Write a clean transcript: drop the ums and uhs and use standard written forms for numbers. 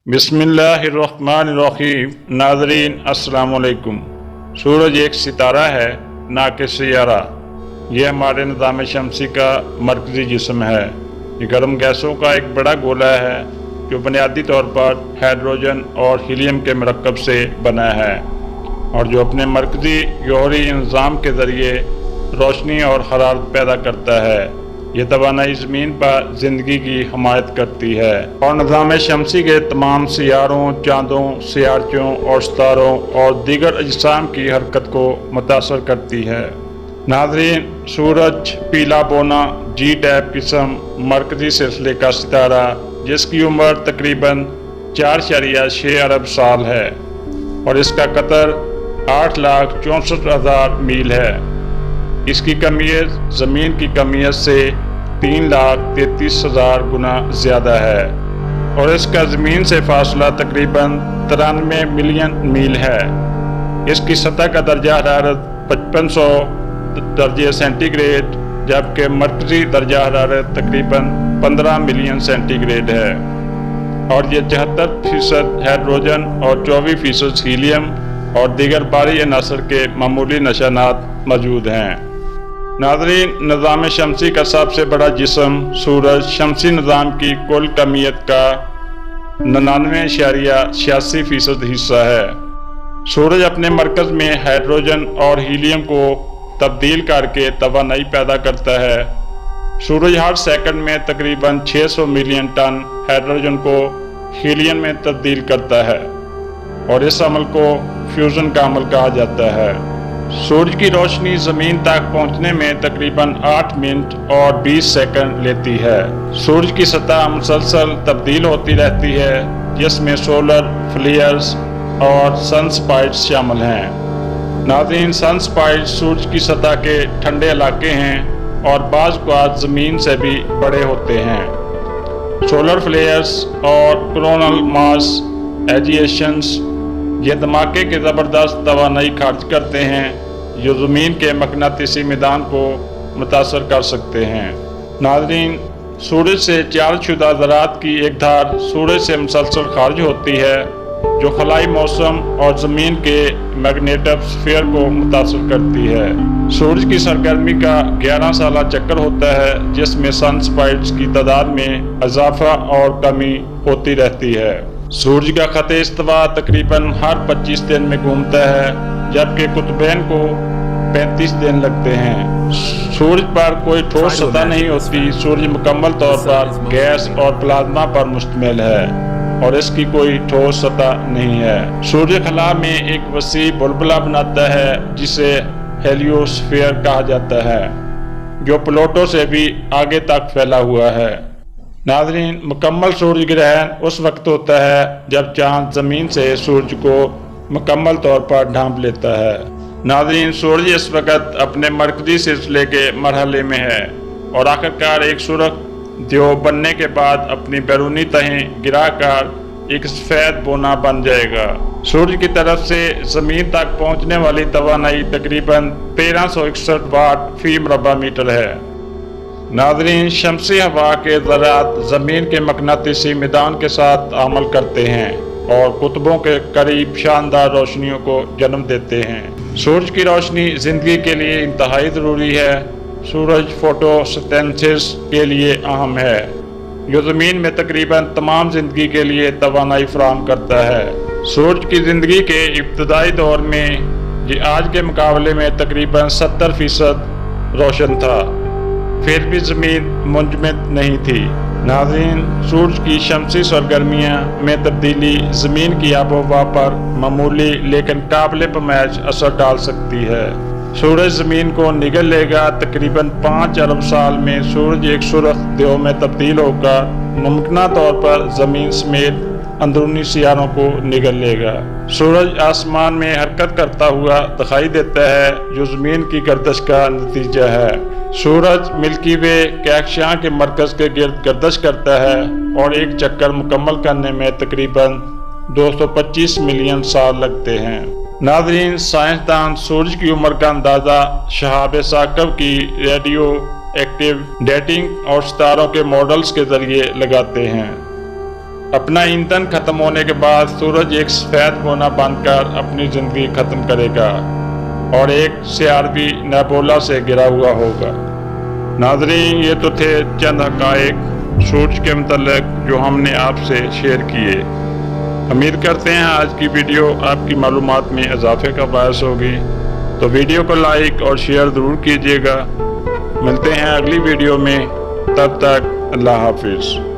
बिस्मिल्लाहिर्रहमानिर्रहीम। नाज़रीन अस्सलाम वालेकुम। सूरज एक सितारा है, ना कि सियारा। यह हमारे निज़ाम शमसी का मरकज़ी जिस्म है। ये गर्म गैसों का एक बड़ा गोला है जो बुनियादी तौर पर हाइड्रोजन और हीलियम के मरकब से बना है और जो अपने मरकज़ी जौहरी निज़ाम के ज़रिए रोशनी और हरारत पैदा करता है। ये तवानाई ज़मीन पर ज़िंदगी की हमायत करती है और निज़ाम शमसी के तमाम सियारों, चाँदों, सियारचों और सितारों और दीगर अजसाम की हरकत को मुतासर करती है। नाज़रीन, सूरज पीला बोना जी टाइप किस्म मरकज़ी सिलसिले का सितारा जिसकी उम्र तकरीबन 4.6 अरब साल है और इसका कतर 8,64,000 मील है। इसकी कमियत ज़मीन की कमियत से 3,33,000 गुना ज़्यादा है और इसका ज़मीन से फासला तकरीबन 93 मिलियन मील है। इसकी सतह का दर्जा हरारत 5500 दर्जे सेंटीग्रेड जबकि मरकज़ी दर्जा हरारत तकरीबन 15 मिलियन सेंटीग्रेड है और ये 74% हाइड्रोजन और 24% हीलियम और दीगर बाहरी अनासर के मामूली निशानात मौजूद हैं। नाज़रीन, निज़ाम शमसी का सबसे बड़ा जिस्म सूरज शमसी निज़ाम की कुल कमियत का 99.86% हिस्सा है। सूरज अपने मरकज़ में हाइड्रोजन और हीलियम को तब्दील करके तवानाई पैदा करता है। सूरज हर सेकंड में तकरीबन 600 मिलियन टन हाइड्रोजन को हीलियम में तब्दील करता है और इस अमल को फ्यूज़न का अमल कहा जाता है। सूरज की रोशनी ज़मीन तक पहुंचने में तकरीबन 8 मिनट और 20 सेकंड लेती है। सूरज की सतह मुसलसल तब्दील होती रहती है जिसमें सोलर फ्लेयर्स और सनस्पॉट्स शामिल हैं। नाज़रीन, सनस्पॉट्स सूरज की सतह के ठंडे इलाके हैं और बाज़ औक़ात ज़मीन से भी बड़े होते हैं। सोलर फ्लेयर्स और कोरोनल मास एजिएशंस ये धमाके के ज़बरदस्त तवानाई खर्च करते हैं जो ज़मीन के मकनातीसी मैदान को मुतासर कर सकते हैं। नाज़रीन, सूरज से चार्ज शुदा ज़रात की एक धार सूरज से मुसलसल खारिज होती है जो खलाई मौसम और ज़मीन के मैग्नेटोस्फीयर को मुतासर करती है। सूरज की सरगर्मी का 11 साला चक्कर होता है जिसमें सनस्पॉट्स की तादाद में इजाफा और कमी होती रहती है। सूरज का खत इस्तिवा तकरीबन हर 25 दिन में घूमता है जबकि कुतुबैन को 35 दिन लगते हैं। सूरज पर कोई ठोस सतह नहीं होती। सूरज मुकम्मल तौर पर गैस और प्लाज्मा पर मुश्तमिल है और इसकी कोई ठोस सतह नहीं है। सूरज खला में एक वसी बुलबुला बनाता है जिसे हेलियोस्फीयर कहा जाता है जो प्लूटो से भी आगे तक फैला हुआ है। नाज़रीन, मुकम्मल सूरज ग्रहण उस वक्त होता है जब चाँद ज़मीन से सूरज को मुकम्मल तौर पर ढांप लेता है। नाज़रीन, सूरज इस वक्त अपने मरकज़ी सिलसिले के मरहले में है और आखिरकार एक सुर्ख जो बनने के बाद अपनी बैरूनी तहें गिराकर एक सफ़ेद बोना बन जाएगा। सूरज की तरफ से ज़मीन तक पहुँचने वाली तवानाई तकरीबन 1361 वाट फी मरबा मीटर है। नाज़रीन, शमसी हवा के ज़रात ज़मीन के मकनातीसी मैदान के साथ अमल करते हैं और कुतुबों के करीब शानदार रोशनियों को जन्म देते हैं। सूरज की रोशनी ज़िंदगी के लिए इंतहाई ज़रूरी है। सूरज फोटोसिंथेसिस के लिए अहम है जो ज़मीन में तकरीबन तमाम ज़िंदगी के लिए तवानाई फराहम करता है। सूरज की ज़िंदगी के इब्तदाई दौर में ये आज के मुकाबले में तकरीबन 70% रोशन था, फिर भी ज़मीन मुंजमद नहीं थी। नाज़रीन, सूरज की शमसी सरगर्मियाँ में तब्दीली ज़मीन की आबोहवा पर मामूली लेकिन काबिल पैमाइश असर डाल सकती है। सूरज ज़मीन को निगल लेगा। तकरीबन 5 अरब साल में सूरज एक सुर्ख देव में तब्दील होकर मुमकिन तौर पर ज़मीन समेत अंदरूनी सियारों को निगल लेगा। सूरज आसमान में हरकत करता हुआ दिखाई देता है जो ज़मीन की गर्दिश का नतीजा है। सूरज मिल्की वे कहकशां के मरकज़ के गिर्द गर्दिश करता है और एक चक्कर मुकम्मल करने में तकरीबन 225 मिलियन साल लगते हैं। नाज़रीन, साइंसदान सूरज की उम्र का अंदाज़ा शहाब साकब की रेडियो एक्टिव डेटिंग और सितारों के मॉडल्स के ज़रिए लगाते हैं। اپنا ایندھن ختم ہونے کے بعد سورج ایک سفید ہونا بند کر اپنی زندگی ختم کرے گا اور ایک سیاربی نیبولا سے گرا ہوا ہوگا۔ ناظرین، یہ تو تھے چند حقائق سورج کے متعلق جو ہم نے آپ سے شیئر کیے۔ امید کرتے ہیں آج کی ویڈیو آپ کی معلومات میں اضافے کا باعث ہوگی، تو ویڈیو کو لائک اور شیئر ضرور کیجیے گا۔ ملتے ہیں اگلی ویڈیو میں، تب تک اللہ حافظ۔